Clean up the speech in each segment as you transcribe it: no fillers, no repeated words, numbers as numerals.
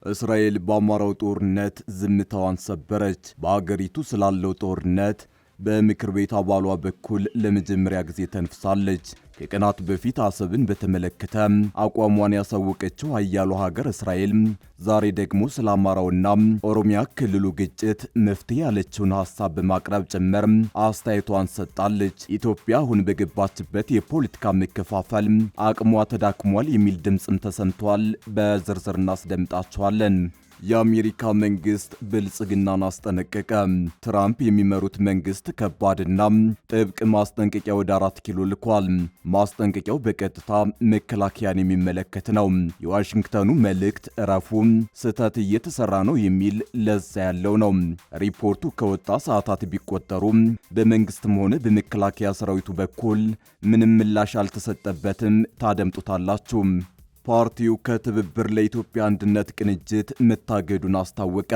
እስራኤል በአማራው ጦርነት ዝምታዋን ሰበረች። በአገሪቱ ስላለው ጦርነት በምክር ቤት አባሏ በኩል ለመጀመሪያ ጊዜ ተንፍሳለች። ከቀናት በፊት አሰብን በተመለከተ አቋሟን ያሳወቀችው ኃያሉ ሀገር እስራኤል ዛሬ ደግሞ ስለ አማራውና ኦሮሚያ ክልሉ ግጭት መፍትሄ ያለችውን ሐሳብ በማቅረብ ጭምር አስተያየቷን ሰጣለች። ኢትዮጵያ አሁን በገባችበት የፖለቲካ መከፋፈል አቅሟ ተዳክሟል የሚል ድምጽም ተሰምቷል። በዝርዝር እናስደምጣቸዋለን። የአሜሪካ መንግስት ብልጽግናን አስጠነቀቀ። ትራምፕ የሚመሩት መንግስት ከባድና ጥብቅ ማስጠንቀቂያ ወደ 4 ኪሎ ልኳል። ማስጠንቀቂያው በቀጥታ መከላከያን የሚመለከት ነው። የዋሽንግተኑ መልእክት እረፉ፣ ስህተት እየተሰራ ነው የሚል ለዛ ያለው ነው። ሪፖርቱ ከወጣ ሰዓታት ቢቆጠሩ በመንግስትም ሆነ በመከላከያ ሰራዊቱ በኩል ምንም ምላሽ አልተሰጠበትም። ታደምጡታላችሁ። ፓርቲው ከትብብር ለኢትዮጵያ አንድነት ቅንጅት መታገዱን አስታወቀ።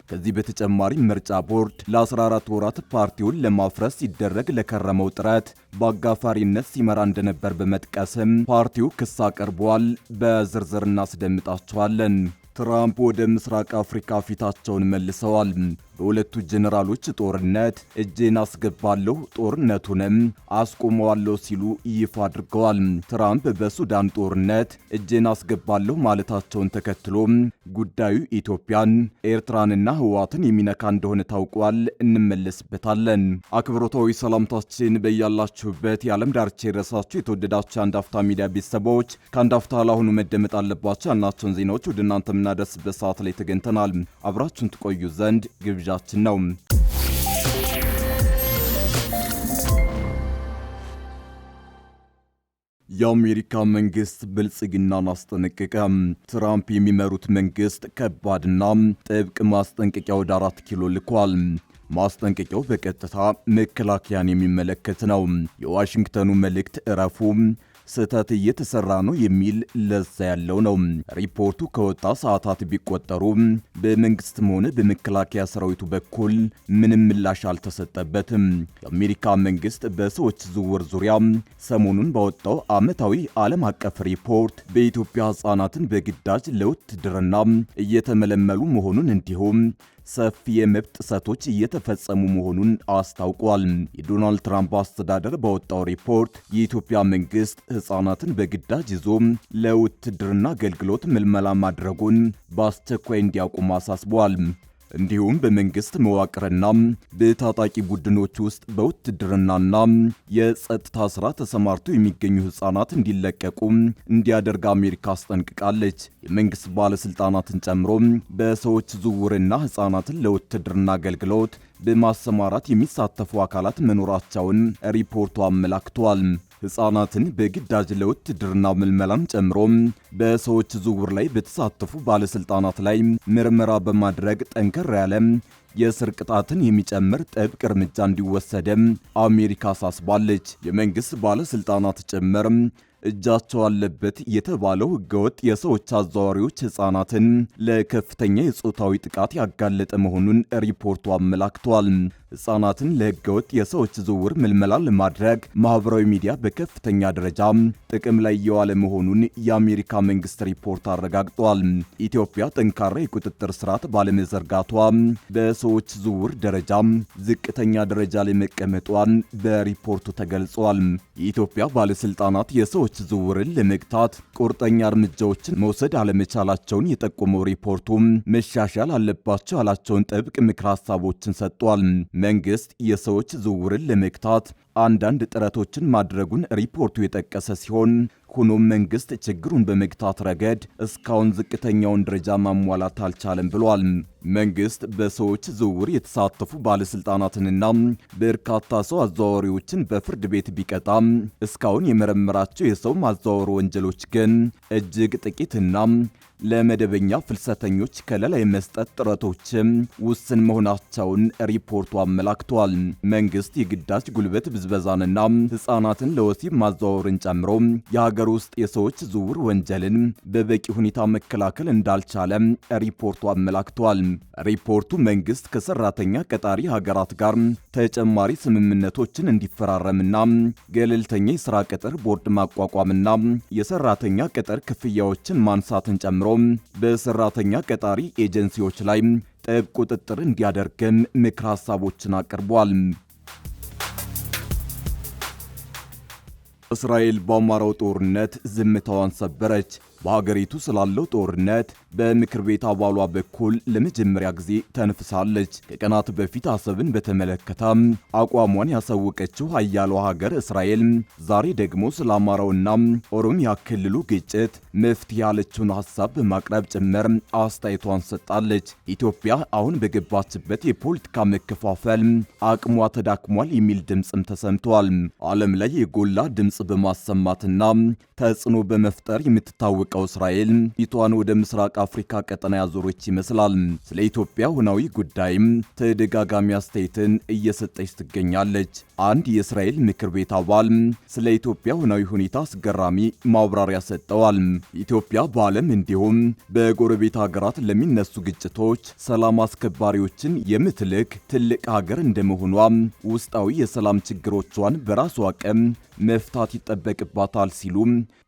ከዚህ በተጨማሪ ምርጫ ቦርድ ለ14 ወራት ፓርቲውን ለማፍረስ ሲደረግ ለከረመው ጥረት በአጋፋሪነት ሲመራ እንደነበር በመጥቀስም ፓርቲው ክስ አቅርቧል። በዝርዝር እናስደምጣቸዋለን። ትራምፕ ወደ ምስራቅ አፍሪካ ፊታቸውን መልሰዋል። በሁለቱ ጀነራሎች ጦርነት እጄን አስገባለሁ፣ ጦርነቱንም አስቆመዋለሁ ሲሉ ይፋ አድርገዋል። ትራምፕ በሱዳን ጦርነት እጄን አስገባለሁ ማለታቸውን ተከትሎ ጉዳዩ ኢትዮጵያን፣ ኤርትራንና ህወሓትን የሚነካ እንደሆነ ታውቋል። እንመለስበታለን። አክብሮታዊ ሰላምታችን በያላችሁበት የዓለም ዳርቻ የደረሳችሁ የተወደዳችሁ የአንድ አፍታ ሚዲያ ቤተሰቦች ከአንድ አፍታ ለአሁኑ መደመጥ አለባቸው ያልናቸውን ዜናዎች ወደ እናንተ የምናደርስበት ሰዓት ላይ ተገኝተናል። አብራችሁን ትቆዩ ዘንድ ግብዣችን ነው። የአሜሪካ መንግስት ብልጽግናን አስጠነቀቀ። ትራምፕ የሚመሩት መንግስት ከባድና ጥብቅ ማስጠንቀቂያ ወደ 4 ኪሎ ልኳል። ማስጠንቀቂያው በቀጥታ መከላከያን የሚመለከት ነው። የዋሽንግተኑ መልእክት እረፉ፣ ስህተት እየተሰራ ነው የሚል ለዛ ያለው ነው። ሪፖርቱ ከወጣ ሰዓታት ቢቆጠሩ በመንግስትም ሆነ በመከላከያ ሰራዊቱ በኩል ምንም ምላሽ አልተሰጠበትም። የአሜሪካ መንግስት በሰዎች ዝውውር ዙሪያ ሰሞኑን ባወጣው ዓመታዊ ዓለም አቀፍ ሪፖርት በኢትዮጵያ ሕፃናትን በግዳጅ ለውትድርና እየተመለመሉ መሆኑን እንዲሁም ሰፊ የመብት ጥሰቶች እየተፈጸሙ መሆኑን አስታውቋል። የዶናልድ ትራምፕ አስተዳደር ባወጣው ሪፖርት የኢትዮጵያ መንግስት ሕፃናትን በግዳጅ ይዞ ለውትድርና አገልግሎት ምልመላ ማድረጉን በአስቸኳይ እንዲያቆም አሳስቧል። እንዲሁም በመንግስት መዋቅርና በታጣቂ ቡድኖች ውስጥ በውትድርናና የጸጥታ ስራ ተሰማርተው የሚገኙ ሕፃናት እንዲለቀቁ እንዲያደርግ አሜሪካ አስጠንቅቃለች። የመንግስት ባለስልጣናትን ጨምሮ በሰዎች ዝውውርና ሕፃናትን ለውትድርና አገልግሎት በማሰማራት የሚሳተፉ አካላት መኖራቸውን ሪፖርቱ አመላክቷል። ሕፃናትን በግዳጅ ለውትድርና ምልመላን ጨምሮ በሰዎች ዝውውር ላይ በተሳተፉ ባለስልጣናት ላይ ምርመራ በማድረግ ጠንከር ያለ የእስር ቅጣትን የሚጨምር ጥብቅ እርምጃ እንዲወሰድም አሜሪካ አሳስባለች። የመንግስት ባለስልጣናት ጭምር እጃቸው አለበት የተባለው ህገወጥ የሰዎች አዘዋዋሪዎች ሕፃናትን ለከፍተኛ የጾታዊ ጥቃት ያጋለጠ መሆኑን ሪፖርቱ አመላክቷል። ሕፃናትን ለህገወጥ የሰዎች ዝውውር ምልመላ ለማድረግ ማህበራዊ ሚዲያ በከፍተኛ ደረጃ ጥቅም ላይ እየዋለ መሆኑን የአሜሪካ መንግስት ሪፖርት አረጋግጧል። ኢትዮጵያ ጠንካራ የቁጥጥር ስርዓት ባለመዘርጋቷ በሰዎች ዝውውር ደረጃ ዝቅተኛ ደረጃ ላይ መቀመጧን በሪፖርቱ ተገልጿል። የኢትዮጵያ ባለስልጣናት የሰዎች ዝውውርን ለመግታት ቁርጠኛ እርምጃዎችን መውሰድ አለመቻላቸውን የጠቆመው ሪፖርቱ መሻሻል አለባቸው ያላቸውን ጥብቅ ምክር ሀሳቦችን ሰጥቷል። መንግስት የሰዎች ዝውውርን ለመግታት አንዳንድ ጥረቶችን ማድረጉን ሪፖርቱ የጠቀሰ ሲሆን ሆኖም መንግስት ችግሩን በመግታት ረገድ እስካሁን ዝቅተኛውን ደረጃ ማሟላት አልቻለም ብሏል። መንግስት በሰዎች ዝውውር የተሳተፉ ባለስልጣናትንና በርካታ ሰው አዘዋዋሪዎችን በፍርድ ቤት ቢቀጣም እስካሁን የመረመራቸው የሰው ማዘዋወር ወንጀሎች ግን እጅግ ጥቂትና ለመደበኛ ፍልሰተኞች ከለላ የመስጠት ጥረቶችም ውስን መሆናቸውን ሪፖርቱ አመላክቷል። መንግስት የግዳጅ ጉልበት ብዝበዛንና ሕፃናትን ለወሲብ ማዘዋወርን ጨምሮ የሀገር ውስጥ የሰዎች ዝውውር ወንጀልን በበቂ ሁኔታ መከላከል እንዳልቻለ ሪፖርቱ አመላክቷል። ሪፖርቱ መንግስት ከሰራተኛ ቀጣሪ ሀገራት ጋር ተጨማሪ ስምምነቶችን እንዲፈራረምና ገለልተኛ የሥራ ቅጥር ቦርድ ማቋቋምና የሰራተኛ ቅጥር ክፍያዎችን ማንሳትን ጨምሮ በሰራተኛ ቀጣሪ ኤጀንሲዎች ላይ ጥብቅ ቁጥጥር እንዲያደርግም ምክር ሐሳቦችን አቅርቧል። እስራኤል በአማራው ጦርነት ዝምታዋን ሰበረች። በሀገሪቱ ስላለው ጦርነት በምክር ቤት አባሏ በኩል ለመጀመሪያ ጊዜ ተንፍሳለች። ከቀናት በፊት አሰብን በተመለከተ አቋሟን ያሳወቀችው ኃያሏ ሀገር እስራኤል ዛሬ ደግሞ ስለ አማራውና ኦሮሚያ ክልሉ ግጭት መፍትሄ ያለችውን ሐሳብ በማቅረብ ጭምር አስተያየቷን ሰጣለች። ኢትዮጵያ አሁን በገባችበት የፖለቲካ መከፋፈል አቅሟ ተዳክሟል የሚል ድምፅም ተሰምቷል። ዓለም ላይ የጎላ ድምፅ በማሰማትና ተጽዕኖ በመፍጠር የምትታወቀው እስራኤል ፊቷን ወደ ምስራቅ አፍሪካ ቀጠና ያዞረች ይመስላል። ስለ ኢትዮጵያ ሁናዊ ጉዳይም ተደጋጋሚ አስተያየትን እየሰጠች ትገኛለች። አንድ የእስራኤል ምክር ቤት አባል ስለ ኢትዮጵያ ሁናዊ ሁኔታ አስገራሚ ማብራሪያ ሰጥተዋል። ኢትዮጵያ በዓለም እንዲሁም በጎረቤት ሀገራት ለሚነሱ ግጭቶች ሰላም አስከባሪዎችን የምትልክ ትልቅ ሀገር እንደመሆኗ ውስጣዊ የሰላም ችግሮቿን በራሷ አቅም መፍታት ይጠበቅባታል ሲሉ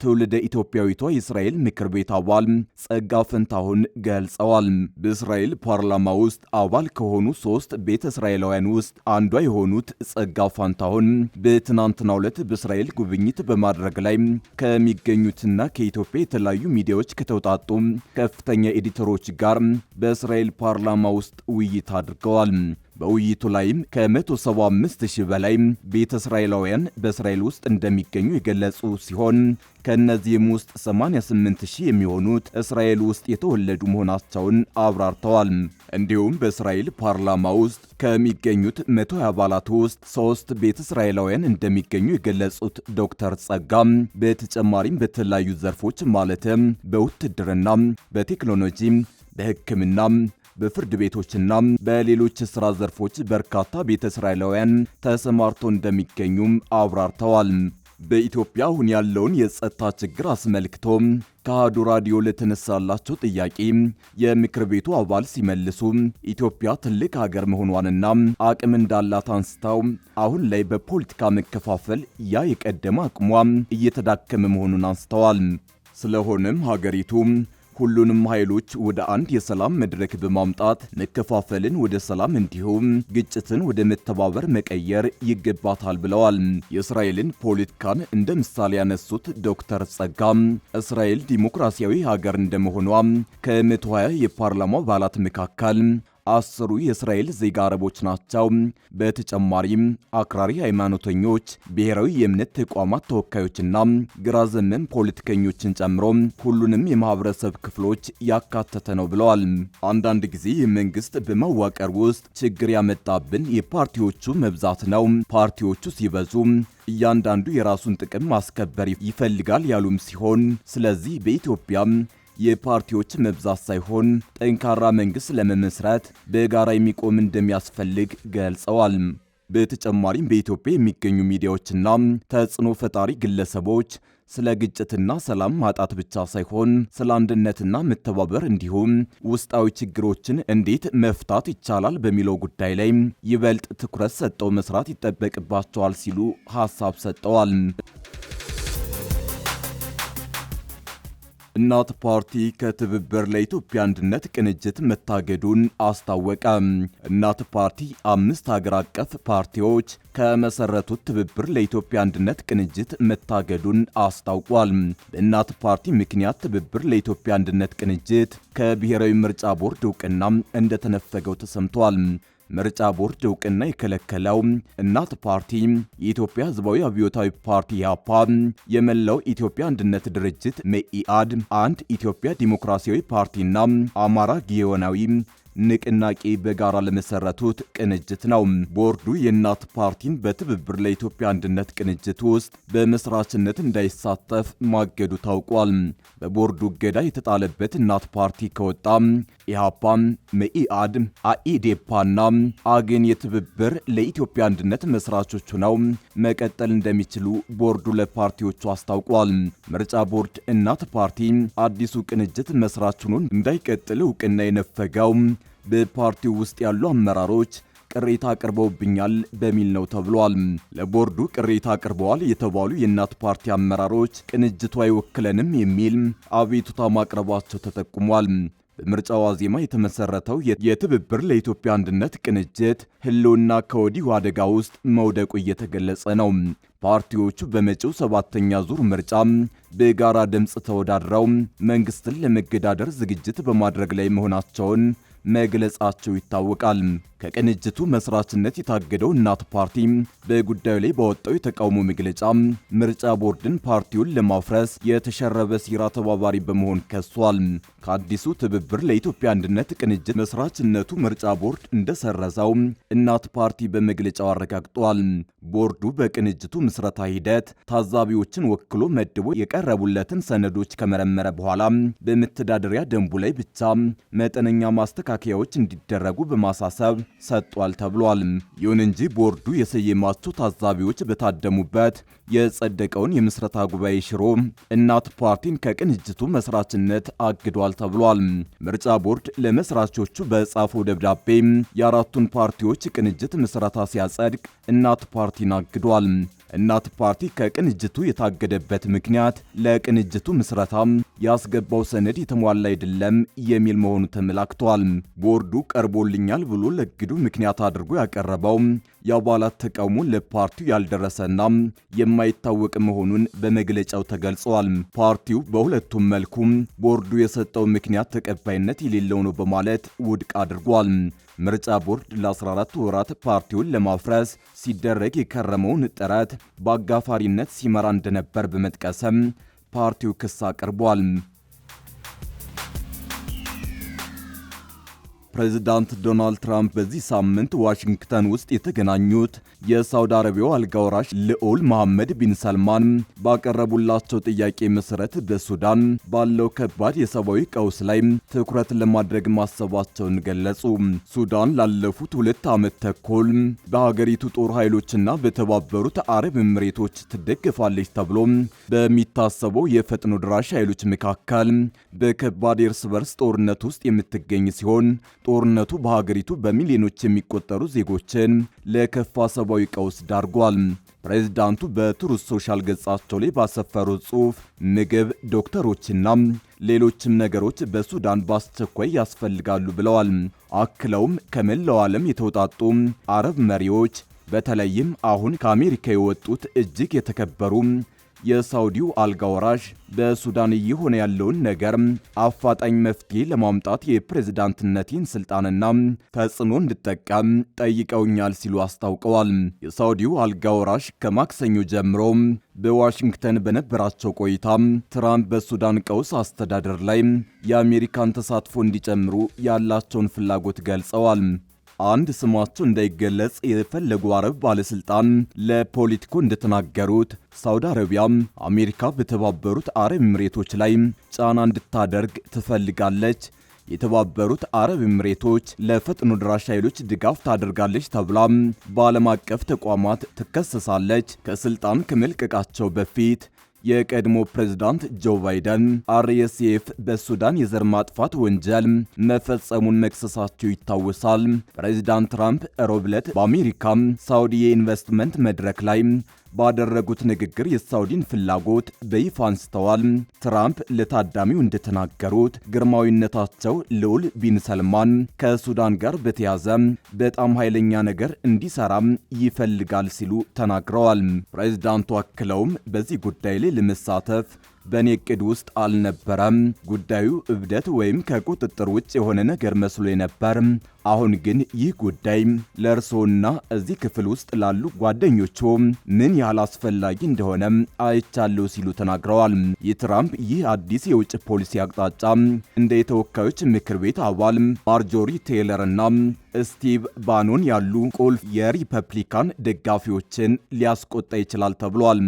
ትውልደ ኢትዮጵያዊቷ የእስራኤል ምክር ቤት አባል ጸጋ ፈንታሁን ገልጸዋል። በእስራኤል ፓርላማ ውስጥ አባል ከሆኑ 3 ቤተ እስራኤላውያን ውስጥ አንዷ የሆኑት ጸጋ ፈንታሁን በትናንትናው ዕለት በእስራኤል ጉብኝት በማድረግ ላይ ከሚገኙትና ከኢትዮጵያ የተለያዩ ሚዲያዎች ከተውጣጡ ከፍተኛ ኤዲተሮች ጋር በእስራኤል ፓርላማ ውስጥ ውይይት አድርገዋል። በውይይቱ ላይም ከ175,000 በላይ ቤተ እስራኤላውያን በእስራኤል ውስጥ እንደሚገኙ የገለጹ ሲሆን ከእነዚህም ውስጥ 88,000 የሚሆኑት እስራኤል ውስጥ የተወለዱ መሆናቸውን አብራርተዋል። እንዲሁም በእስራኤል ፓርላማ ውስጥ ከሚገኙት 120 አባላት ውስጥ 3 ቤተ እስራኤላውያን እንደሚገኙ የገለጹት ዶክተር ጸጋም በተጨማሪም በተለያዩ ዘርፎች ማለትም በውትድርና፣ በቴክኖሎጂ፣ በሕክምና በፍርድ ቤቶችና በሌሎች ስራ ዘርፎች በርካታ ቤተ እስራኤላውያን ተሰማርተው እንደሚገኙም አብራርተዋል። በኢትዮጵያ አሁን ያለውን የጸጥታ ችግር አስመልክቶ ከአሃዱ ራዲዮ ለተነሳላቸው ጥያቄ የምክር ቤቱ አባል ሲመልሱ ኢትዮጵያ ትልቅ ሀገር መሆኗንና አቅም እንዳላት አንስተው አሁን ላይ በፖለቲካ መከፋፈል ያ የቀደመ አቅሟ እየተዳከመ መሆኑን አንስተዋል። ስለሆነም ሀገሪቱ ሁሉንም ኃይሎች ወደ አንድ የሰላም መድረክ በማምጣት መከፋፈልን ወደ ሰላም እንዲሁም ግጭትን ወደ መተባበር መቀየር ይገባታል ብለዋል። የእስራኤልን ፖለቲካን እንደ ምሳሌ ያነሱት ዶክተር ጸጋም እስራኤል ዲሞክራሲያዊ ሀገር እንደመሆኗ ከ120 የፓርላማ አባላት መካከል 10 የእስራኤል ዜጋ አረቦች ናቸው። በተጨማሪም አክራሪ ሃይማኖተኞች፣ ብሔራዊ የእምነት ተቋማት ተወካዮችና ግራ ዘመም ፖለቲከኞችን ጨምሮ ሁሉንም የማህበረሰብ ክፍሎች ያካተተ ነው ብለዋል። አንዳንድ ጊዜ የመንግስት በመዋቅር ውስጥ ችግር ያመጣብን የፓርቲዎቹ መብዛት ነው። ፓርቲዎቹ ሲበዙ እያንዳንዱ የራሱን ጥቅም ማስከበር ይፈልጋል ያሉም ሲሆን ስለዚህ በኢትዮጵያ የፓርቲዎች መብዛት ሳይሆን ጠንካራ መንግስት ለመመስረት በጋራ የሚቆም እንደሚያስፈልግ ገልጸዋል። በተጨማሪም በኢትዮጵያ የሚገኙ ሚዲያዎችና ተጽዕኖ ፈጣሪ ግለሰቦች ስለ ግጭትና ሰላም ማጣት ብቻ ሳይሆን ስለ አንድነትና መተባበር እንዲሁም ውስጣዊ ችግሮችን እንዴት መፍታት ይቻላል በሚለው ጉዳይ ላይ ይበልጥ ትኩረት ሰጥተው መስራት ይጠበቅባቸዋል ሲሉ ሐሳብ ሰጥተዋል። እናት ፓርቲ ከትብብር ለኢትዮጵያ አንድነት ቅንጅት መታገዱን አስታወቀ። እናት ፓርቲ 5 ሀገር አቀፍ ፓርቲዎች ከመሰረቱት ትብብር ለኢትዮጵያ አንድነት ቅንጅት መታገዱን አስታውቋል። በእናት ፓርቲ ምክንያት ትብብር ለኢትዮጵያ አንድነት ቅንጅት ከብሔራዊ ምርጫ ቦርድ እውቅና እንደተነፈገው ተሰምቷል። ምርጫ ቦርድ እውቅና የከለከለው እናት ፓርቲ፣ የኢትዮጵያ ሕዝባዊ አብዮታዊ ፓርቲ ኢህአፓ፣ የመላው ኢትዮጵያ አንድነት ድርጅት መኢአድ፣ አንድ ኢትዮጵያ ዲሞክራሲያዊ ፓርቲና አማራ ጊዮናዊ ንቅናቄ በጋራ ለመሰረቱት ቅንጅት ነው። ቦርዱ የእናት ፓርቲን በትብብር ለኢትዮጵያ አንድነት ቅንጅት ውስጥ በመስራችነት እንዳይሳተፍ ማገዱ ታውቋል። በቦርዱ እገዳ የተጣለበት እናት ፓርቲ ከወጣ ኢሃፓ፣ መኢአድ፣ አኢዴፓና አግን የትብብር ለኢትዮጵያ አንድነት መስራቾች ሆነው መቀጠል እንደሚችሉ ቦርዱ ለፓርቲዎቹ አስታውቋል። ምርጫ ቦርድ እናት ፓርቲ አዲሱ ቅንጅት መስራች ሆኖ እንዳይቀጥል እውቅና የነፈገው በፓርቲው ውስጥ ያሉ አመራሮች ቅሬታ አቅርበውብኛል በሚል ነው ተብሏል። ለቦርዱ ቅሬታ አቅርበዋል የተባሉ የእናት ፓርቲ አመራሮች ቅንጅቱ አይወክለንም የሚል አቤቱታ ማቅረባቸው ተጠቁሟል። በምርጫው ዋዜማ የተመሰረተው የትብብር ለኢትዮጵያ አንድነት ቅንጅት ህልውና ከወዲሁ አደጋ ውስጥ መውደቁ እየተገለጸ ነው። ፓርቲዎቹ በመጪው 7ኛ ዙር ምርጫ በጋራ ድምፅ ተወዳድረው መንግስትን ለመገዳደር ዝግጅት በማድረግ ላይ መሆናቸውን መግለጻቸው ይታወቃል። ከቅንጅቱ መስራችነት የታገደው እናት ፓርቲ በጉዳዩ ላይ ባወጣው የተቃውሞ መግለጫ ምርጫ ቦርድን ፓርቲውን ለማፍረስ የተሸረበ ሴራ ተባባሪ በመሆን ከሷል። ከአዲሱ ትብብር ለኢትዮጵያ አንድነት ቅንጅት መስራችነቱ ምርጫ ቦርድ እንደሰረዘው እናት ፓርቲ በመግለጫው አረጋግጧል። ቦርዱ በቅንጅቱ ምስረታ ሂደት ታዛቢዎችን ወክሎ መድቦ የቀረቡለትን ሰነዶች ከመረመረ በኋላ በመተዳደሪያ ደንቡ ላይ ብቻ መጠነኛ ማስተካከያዎች እንዲደረጉ በማሳሰብ ሰጥቷል ተብሏል። ይሁን እንጂ ቦርዱ የሰየማቸው ታዛቢዎች በታደሙበት የጸደቀውን የምስረታ ጉባኤ ሽሮ እናት ፓርቲን ከቅንጅቱ መስራችነት አግዷል ተብሏል። ምርጫ ቦርድ ለመስራቾቹ በጻፈው ደብዳቤ የአራቱን ፓርቲዎች ቅንጅት ምስረታ ሲያጸድቅ እናት ፓርቲን አግዷል። እናት ፓርቲ ከቅንጅቱ የታገደበት ምክንያት ለቅንጅቱ ምስረታ ያስገባው ሰነድ የተሟላ አይደለም የሚል መሆኑ ተመላክቷል። ቦርዱ ቀርቦልኛል ብሎ ለግዱ ምክንያት አድርጎ ያቀረበው የአባላት ተቃውሞ ለፓርቲው ያልደረሰና የማይታወቅ መሆኑን በመግለጫው ተገልጿል። ፓርቲው በሁለቱም መልኩ ቦርዱ የሰጠው ምክንያት ተቀባይነት የሌለው ነው በማለት ውድቅ አድርጓል። ምርጫ ቦርድ ለ14 ወራት ፓርቲውን ለማፍረስ ሲደረግ የከረመውን ጥረት በአጋፋሪነት ሲመራ እንደነበር በመጥቀስም ፓርቲው ክስ አቅርቧል። ፕሬዚዳንት ዶናልድ ትራምፕ በዚህ ሳምንት ዋሽንግተን ውስጥ የተገናኙት የሳውዲ አረቢያው አልጋ ወራሽ ልዑል መሐመድ ቢን ሰልማን ባቀረቡላቸው ጥያቄ መሰረት በሱዳን ባለው ከባድ የሰብአዊ ቀውስ ላይ ትኩረት ለማድረግ ማሰባቸውን ገለጹ። ሱዳን ላለፉት 2 ዓመት ተኩል በሀገሪቱ ጦር ኃይሎችና በተባበሩት አረብ ኤምሬቶች ትደገፋለች ተብሎ በሚታሰበው የፈጥኖ ድራሽ ኃይሎች መካከል በከባድ የእርስ በርስ ጦርነት ውስጥ የምትገኝ ሲሆን ጦርነቱ በሀገሪቱ በሚሊዮኖች የሚቆጠሩ ዜጎችን ለከፋ ሰብአዊ ቀውስ ዳርጓል። ፕሬዝዳንቱ በትሩዝ ሶሻል ገጻቸው ላይ ባሰፈሩት ጽሑፍ ምግብ፣ ዶክተሮችና ሌሎችም ነገሮች በሱዳን በአስቸኳይ ያስፈልጋሉ ብለዋል። አክለውም ከመላው ዓለም የተውጣጡ አረብ መሪዎች በተለይም አሁን ከአሜሪካ የወጡት እጅግ የተከበሩ የሳውዲው አልጋ ወራሽ በሱዳን እየሆነ ያለውን ነገር አፋጣኝ መፍትሄ ለማምጣት የፕሬዝዳንትነቴን ስልጣንና ተጽዕኖ እንድጠቀም ጠይቀውኛል ሲሉ አስታውቀዋል። የሳውዲው አልጋ ወራሽ ከማክሰኞ ጀምሮ በዋሽንግተን በነበራቸው ቆይታ ትራምፕ በሱዳን ቀውስ አስተዳደር ላይ የአሜሪካን ተሳትፎ እንዲጨምሩ ያላቸውን ፍላጎት ገልጸዋል። አንድ ስማቸው እንዳይገለጽ የፈለጉ አረብ ባለስልጣን ለፖለቲኮ እንደተናገሩት ሳውዲ አረቢያ አሜሪካ በተባበሩት አረብ ኤምሬቶች ላይ ጫና እንድታደርግ ትፈልጋለች። የተባበሩት አረብ ኤምሬቶች ለፈጥኖ ድራሽ ኃይሎች ድጋፍ ታደርጋለች ተብላ በዓለም አቀፍ ተቋማት ትከሰሳለች። ከስልጣን ከመልቀቃቸው በፊት የቀድሞ ፕሬዝዳንት ጆ ባይደን አርኤስኤፍ በሱዳን የዘር ማጥፋት ወንጀል መፈጸሙን መክሰሳቸው ይታወሳል። ፕሬዝዳንት ትራምፕ ሮብ ዕለት በአሜሪካ ሳውዲ የኢንቨስትመንት መድረክ ላይ ባደረጉት ንግግር የሳውዲን ፍላጎት በይፋ አንስተዋል። ትራምፕ ለታዳሚው እንደተናገሩት ግርማዊነታቸው ልዑል ቢን ሰልማን ከሱዳን ጋር በተያዘ በጣም ኃይለኛ ነገር እንዲሰራ ይፈልጋል ሲሉ ተናግረዋል። ፕሬዝዳንቱ አክለውም በዚህ ጉዳይ ላይ ለመሳተፍ በእኔ እቅድ ውስጥ አልነበረም። ጉዳዩ እብደት ወይም ከቁጥጥር ውጭ የሆነ ነገር መስሎ ነበር። አሁን ግን ይህ ጉዳይ ለእርሶና እዚህ ክፍል ውስጥ ላሉ ጓደኞቹ ምን ያህል አስፈላጊ እንደሆነ አይቻለሁ ሲሉ ተናግረዋል። የትራምፕ ይህ አዲስ የውጭ ፖሊሲ አቅጣጫ እንደ የተወካዮች ምክር ቤት አባል ማርጆሪ ቴይለር እና ስቲቭ ባኖን ያሉ ቁልፍ የሪፐብሊካን ደጋፊዎችን ሊያስቆጣ ይችላል ተብሏል።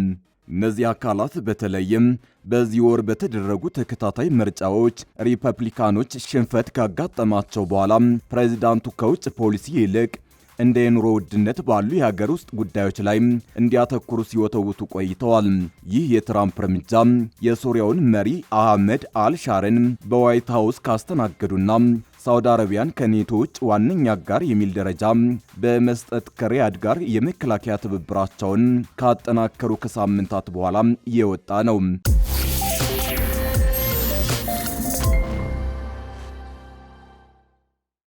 እነዚህ አካላት በተለይም በዚህ ወር በተደረጉ ተከታታይ ምርጫዎች ሪፐብሊካኖች ሽንፈት ካጋጠማቸው በኋላ ፕሬዝዳንቱ ከውጭ ፖሊሲ ይልቅ እንደ የኑሮ ውድነት ባሉ የሀገር ውስጥ ጉዳዮች ላይ እንዲያተኩሩ ሲወተውቱ ቆይተዋል። ይህ የትራምፕ እርምጃ የሶሪያውን መሪ አህመድ አልሻርን በዋይት ሃውስ ካስተናገዱና ሳውዲ አረቢያን ከኔቶ ውጭ ዋነኛ አጋር የሚል ደረጃ በመስጠት ከሪያድ ጋር የመከላከያ ትብብራቸውን ካጠናከሩ ከሳምንታት በኋላ የወጣ ነው።